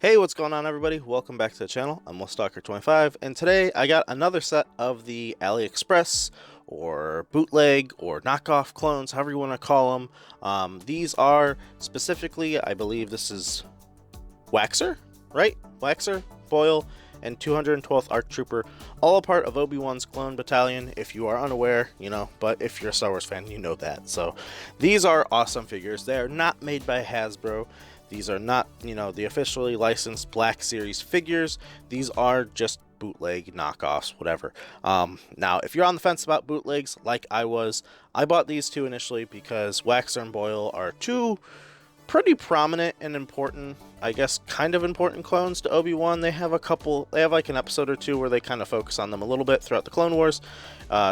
Hey, what's going on, everybody? Welcome back to the channel. I'm Wolfstalker25, and today I got another set of the AliExpress or bootleg or knockoff clones, however you want to call them. These are specifically, I believe this is Waxer, right? Waxer, Boyle, and 212th ARC Trooper, all a part of Obi-Wan's clone battalion. If you are unaware, you know, but if you're a Star Wars fan, you know that. So these are awesome figures. They are not made by Hasbro. These are not, you know, the officially licensed Black Series figures. These are just bootleg knockoffs, whatever. Now, if you're on the fence about bootlegs, like I was, I bought these two initially because Waxer and Boyle are two pretty prominent and important, I guess kind of important clones to Obi-Wan. They have like an episode or two where they kind of focus on them a little bit throughout the Clone Wars.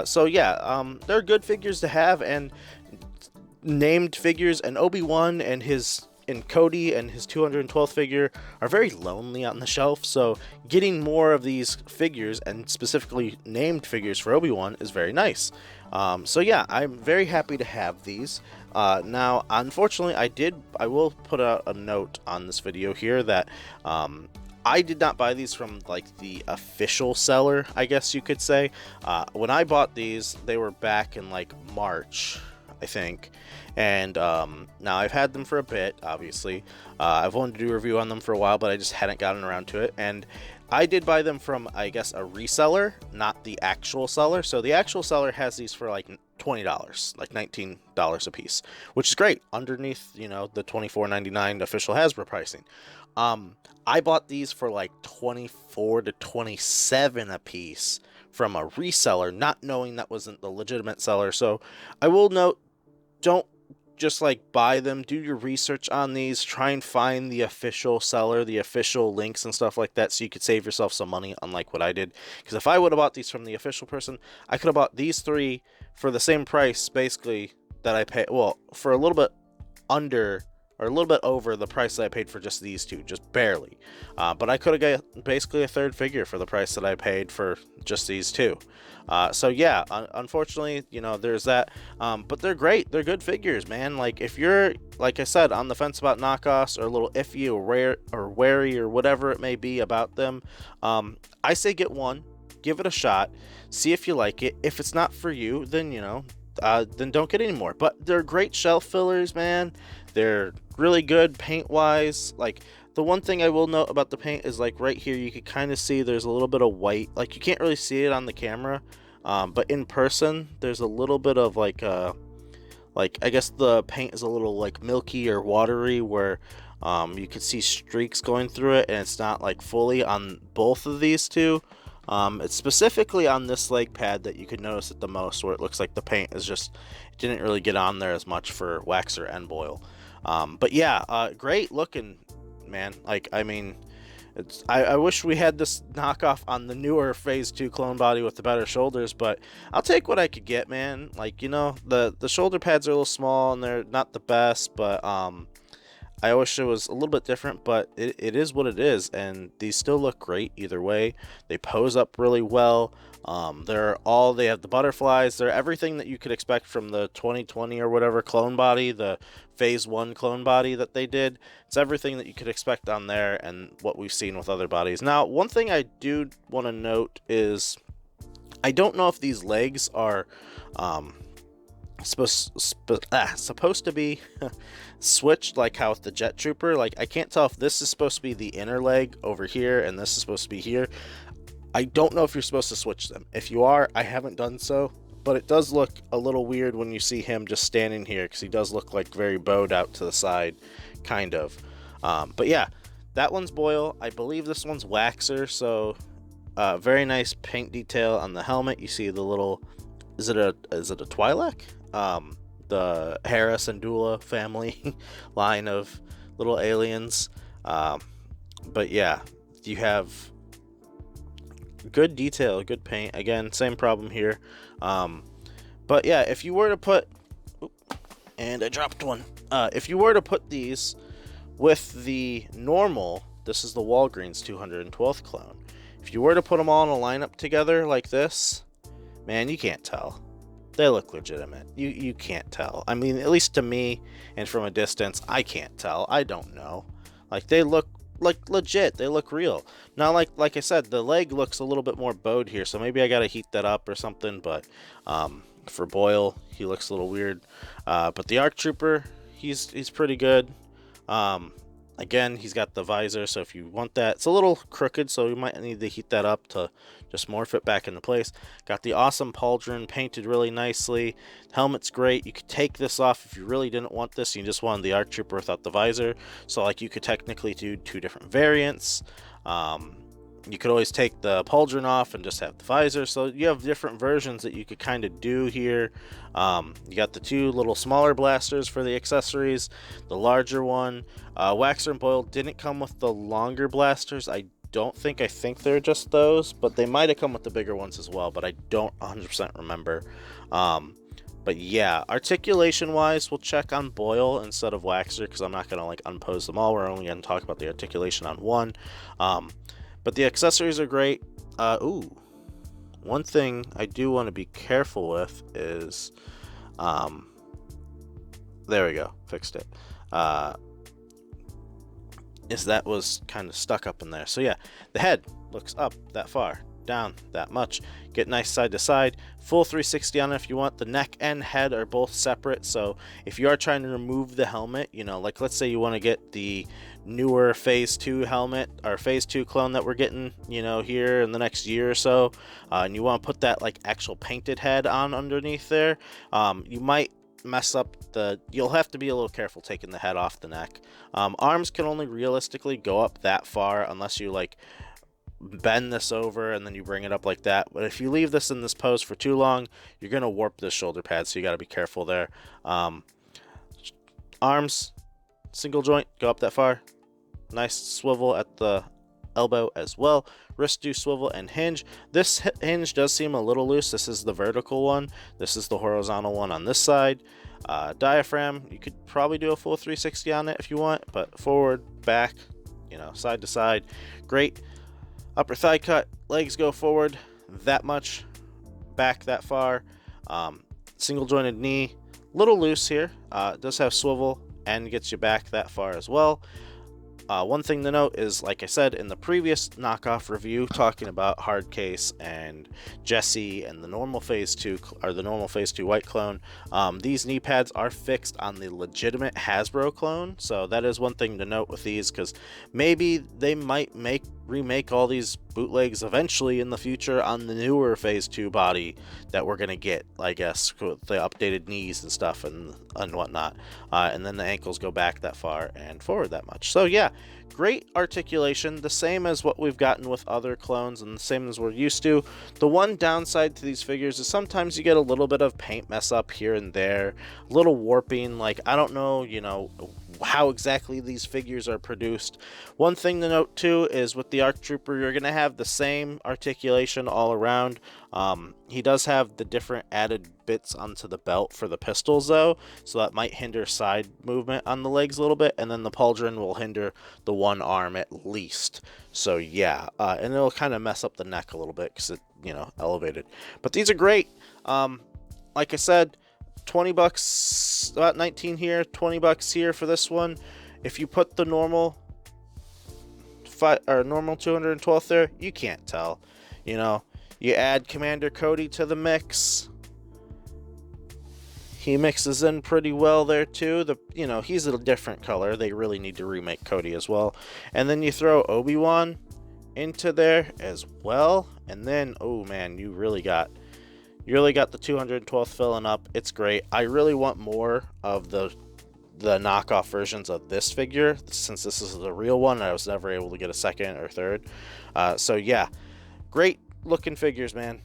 So yeah, they're good figures to have and named figures, and Obi-Wan and Cody and his 212th figure are very lonely on the shelf, so getting more of these figures, and specifically named figures for Obi-Wan, is very nice. So yeah, I'm very happy to have these. Now, unfortunately, I will put out a note on this video here that I did not buy these from like the official seller, I guess you could say. When I bought these, they were back in like March, I think, and now I've had them for a bit. Obviously, I've wanted to do a review on them for a while, but I just hadn't gotten around to it. And I did buy them from, I guess, a reseller, not the actual seller. So the actual seller has these for like $20, like $19 a piece, which is great, underneath, you know, the $24.99 official Hasbro pricing. I bought these for like $24 to $27 a piece from a reseller, not knowing that wasn't the legitimate seller. So I will note, don't just like buy them, do your research on these, try and find the official seller, the official links and stuff like that, so you could save yourself some money, unlike what I did. Because if I would have bought these from the official person, I could have bought these three for the same price basically that I paid, well, for a little bit under or a little bit over the price that I paid for just these two, just barely. But I could have got basically a third figure for the price that I paid for just these two. So yeah, unfortunately, you know, there's that. But they're great. They're good figures, man. Like, if you're, like I said, on the fence about knockoffs, or a little iffy or rare or wary or whatever it may be about them, I say get one, give it a shot, see if you like it. If it's not for you, then, you know, then don't get any more. But they're great shelf fillers, man. They're really good paint wise. Like, the one thing I will note about the paint is, like, right here you can kind of see there's a little bit of white. Like, you can't really see it on the camera, but in person there's a little bit of like I guess the paint is a little like milky or watery, where you can see streaks going through it, and it's not like fully on both of these two. It's specifically on this leg pad that you could notice it the most, where it looks like the paint is just, it didn't really get on there as much for Waxer and Boyle. But yeah, great looking, man. Like, I mean, I wish we had this knockoff on the newer Phase 2 clone body with the better shoulders, but I'll take what I could get, man. Like, you know, the shoulder pads are a little small and they're not the best, but I wish it was a little bit different, but it is what it is, and these still look great either way. They pose up really well. They have the butterflies. They're everything that you could expect from the 2020 or whatever clone body, the Phase 1 clone body that they did. It's everything that you could expect on there and what we've seen with other bodies. Now, one thing I do want to note is I don't know if these legs are supposed to be switched, like how with the Jet Trooper. Like, I can't tell if this is supposed to be the inner leg over here and this is supposed to be here. I don't know if you're supposed to switch them. If you are, I haven't done so, but it does look a little weird when you see him just standing here, because he does look like very bowed out to the side, kind of. But yeah, that one's Boyle. I believe this one's Waxer. So very nice paint detail on the helmet. You see the little, is it a Twi'lek? The Hera Syndulla family line of little aliens. But yeah, you have good detail, good paint. Again, same problem here. But yeah, if you were to put, and I dropped one. If you were to put these with the normal, this is the Walgreens 212th clone. If you were to put them all in a lineup together like this, man, you can't tell. They look legitimate. You can't tell. I mean, at least to me, and from a distance, I can't tell. I don't know. Like, they look like legit. They look real. Now, like I said, the leg looks a little bit more bowed here, so maybe I gotta heat that up or something. But for Boyle, he looks a little weird. But the ARC Trooper, he's pretty good. Again, he's got the visor, so if you want that, it's a little crooked, so you might need to heat that up to just morph it back into place. Got the awesome pauldron painted really nicely. Helmet's great. You could take this off if you really didn't want this. You just wanted the ARC Trooper without the visor. So like you could technically do 2 different variants. You could always take the pauldron off and just have the visor. So you have different versions that you could kind of do here. You got the 2 little smaller blasters for the accessories, the larger one. Waxer and Boyle didn't come with the longer blasters. I think they're just those, but they might have come with the bigger ones as well, but I don't 100% remember. But yeah, articulation wise, we'll check on Boyle instead of Waxer, because I'm not going to like unpose them all. We're only going to talk about the articulation on one. But the accessories are great. One thing I do want to be careful with is, there we go, fixed it. Is that was kind of stuck up in there. So yeah, the head looks up that far, down that much. Get nice side to side, full 360 on it if you want. The neck and head are both separate, so if you are trying to remove the helmet, you know, like let's say you want to get the newer phase 2 helmet or phase 2 clone that we're getting, you know, here in the next year or so, and you want to put that like actual painted head on underneath there, you might mess up you'll have to be a little careful taking the head off the neck. Arms can only realistically go up that far unless you like bend this over and then you bring it up like that. But if you leave this in this pose for too long, you're gonna warp this shoulder pad, so you got to be careful there. Arms, single joint, go up that far. Nice swivel at the elbow as well. Wrist do swivel and hinge. This hinge does seem a little loose. This is the vertical one. This is the horizontal one on this side. Diaphragm, you could probably do a full 360 on it if you want, but forward, back, you know, side to side, great. Upper thigh cut, legs go forward that much, back that far. Single jointed knee, little loose here. It does have swivel and gets you back that far as well. One thing to note is, like I said in the previous knockoff review, talking about Hardcase and Jesse and the normal phase 2 or the normal phase 2 white clone, these knee pads are fixed on the legitimate Hasbro clone, so that is one thing to note with these, because maybe they might remake all these bootlegs eventually in the future on the newer phase 2 body that we're gonna get, I guess, with the updated knees and stuff and whatnot, and then the ankles go back that far and forward that much. So yeah, great articulation, the same as what we've gotten with other clones and the same as we're used to. The one downside to these figures is sometimes you get a little bit of paint mess up here and there, a little warping. Like, I don't know, you know, how exactly these figures are produced. One thing to note too is with the ARC Trooper, you're going to have the same articulation all around. He does have the different added bits onto the belt for the pistols though, so that might hinder side movement on the legs a little bit, and then the pauldron will hinder the one arm at least. So yeah, and it'll kind of mess up the neck a little bit because it, you know, elevated. But these are great. Like I said, 20 bucks, about 19 here, 20 bucks here for this one. If you put the normal normal 212th there, you can't tell. You know, you add Commander Cody to the mix, he mixes in pretty well there too. You know, he's a different color. They really need to remake Cody as well. And then you throw Obi-Wan into there as well, and then, oh man, you really got the 212th filling up. It's great. I really want more of the knockoff versions of this figure, since this is the real one. I was never able to get a second or third. So yeah, great looking figures, man.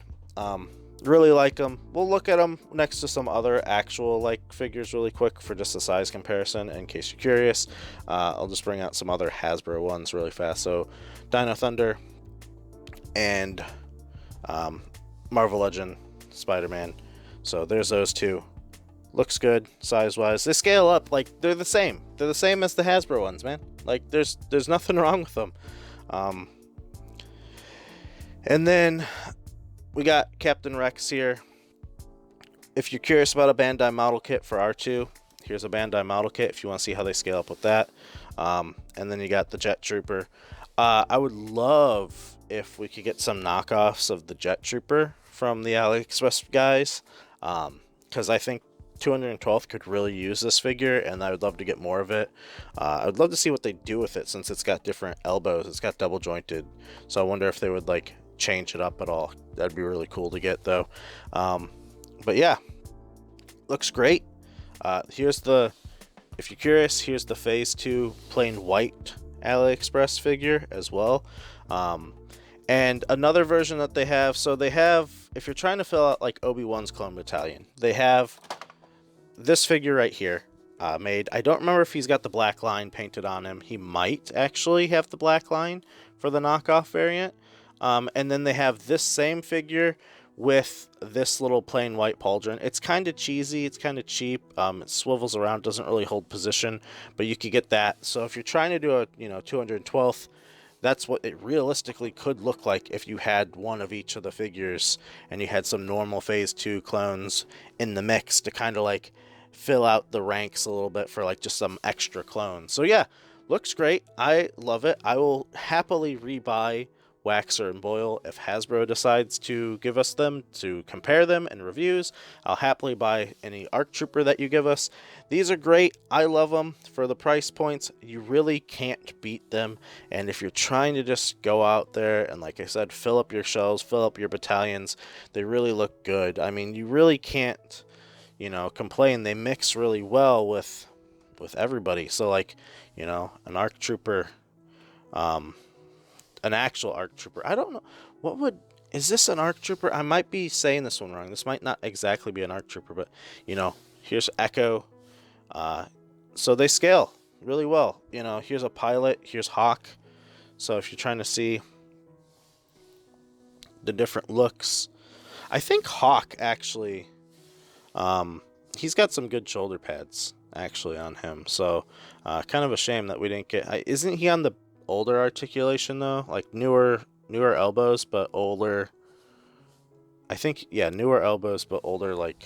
Really like them. We'll look at them next to some other actual like figures really quick for just a size comparison in case you're curious. I'll just bring out some other Hasbro ones really fast. So Dino Thunder and Marvel Legend Spider-Man. So there's those two. Looks good size wise. They scale up, like they're the same as the Hasbro ones, man. Like there's nothing wrong with them. And then we got Captain Rex here. If you're curious about a Bandai model kit for R2, here's a Bandai model kit if you want to see how they scale up with that. And then you got the Jet Trooper. I would love if we could get some knockoffs of the Jet Trooper from the AliExpress guys, because I think 212th could really use this figure, and I would love to get more of it. I would love to see what they do with it, since it's got different elbows. It's got double jointed, so I wonder if they would like change it up at all. That'd be really cool to get though. But yeah, looks great. Here's the, if you're curious, here's the Phase 2 plain white AliExpress figure as well. And another version that they have, so they have, if you're trying to fill out like Obi-Wan's clone battalion, they have this figure right here made. I don't remember if he's got the black line painted on him. He might actually have the black line for the knockoff variant. And then they have this same figure with this little plain white pauldron. It's kind of cheesy, it's kind of cheap, it swivels around, doesn't really hold position, but you could get that. So if you're trying to do a 212th, that's what it realistically could look like if you had one of each of the figures and you had some normal Phase 2 clones in the mix to kind of like fill out the ranks a little bit for like just some extra clones. So yeah, looks great. I love it. I will happily rebuy Waxer and Boyle if Hasbro decides to give us them to compare them in reviews. I'll happily buy any ARC Trooper that you give us. These are great. I love them. For the price points, you really can't beat them. And if you're trying to just go out there and, like I said, fill up your shelves, fill up your battalions, they really look good. I mean, you really can't, complain. They mix really well with everybody. So like, an ARC Trooper, an actual ARC Trooper. I don't know. Is this an ARC Trooper? I might be saying this one wrong. This might not exactly be an ARC Trooper, but, here's Echo. So they scale really well. Here's a pilot. Here's Hawk. So if you're trying to see the different looks, I think Hawk actually, he's got some good shoulder pads actually on him. So kind of a shame that we didn't get. Isn't he on the older articulation though? Like newer elbows, but older. I think, yeah, newer elbows, but older like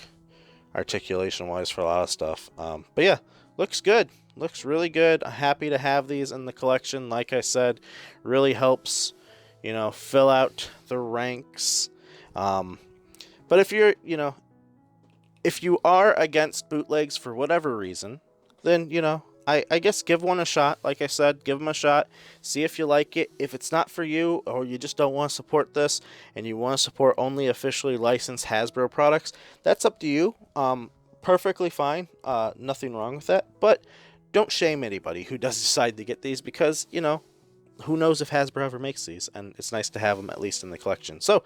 articulation wise for a lot of stuff. But yeah, looks good. Looks really good. I'm happy to have these in the collection. Like I said, really helps, fill out the ranks. But if you're, if you are against bootlegs for whatever reason, then, I guess give one a shot. Like I said, give them a shot. See if you like it. If it's not for you, or you just don't want to support this, and you want to support only officially licensed Hasbro products, that's up to you. Perfectly fine. Nothing wrong with that. But don't shame anybody who does decide to get these, because, who knows if Hasbro ever makes these, and it's nice to have them at least in the collection. So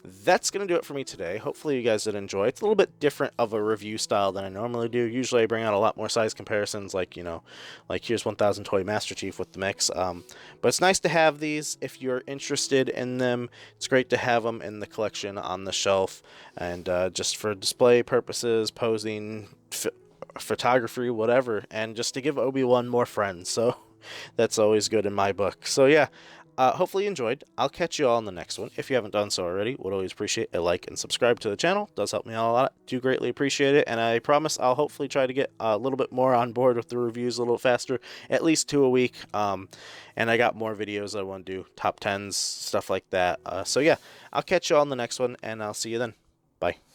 that's going to do it for me today. Hopefully you guys did enjoy. It's a little bit different of a review style than I normally do. Usually I bring out a lot more size comparisons, like, like here's 1000 Toy Master Chief with the mix. But it's nice to have these if you're interested in them. It's great to have them in the collection on the shelf, and just for display purposes, posing, photography, whatever, and just to give Obi-Wan more friends. So that's always good in my book. So yeah, hopefully you enjoyed. I'll catch you all in the next one. If you haven't done so already, would always appreciate a like and subscribe to the channel. Does help me out a lot. Do greatly appreciate it. And I promise I'll hopefully try to get a little bit more on board with the reviews a little faster, at least 2 a week. And I got more videos I want to do, top 10s, stuff like that. So yeah, I'll catch you all in the next one, and I'll see you then. Bye.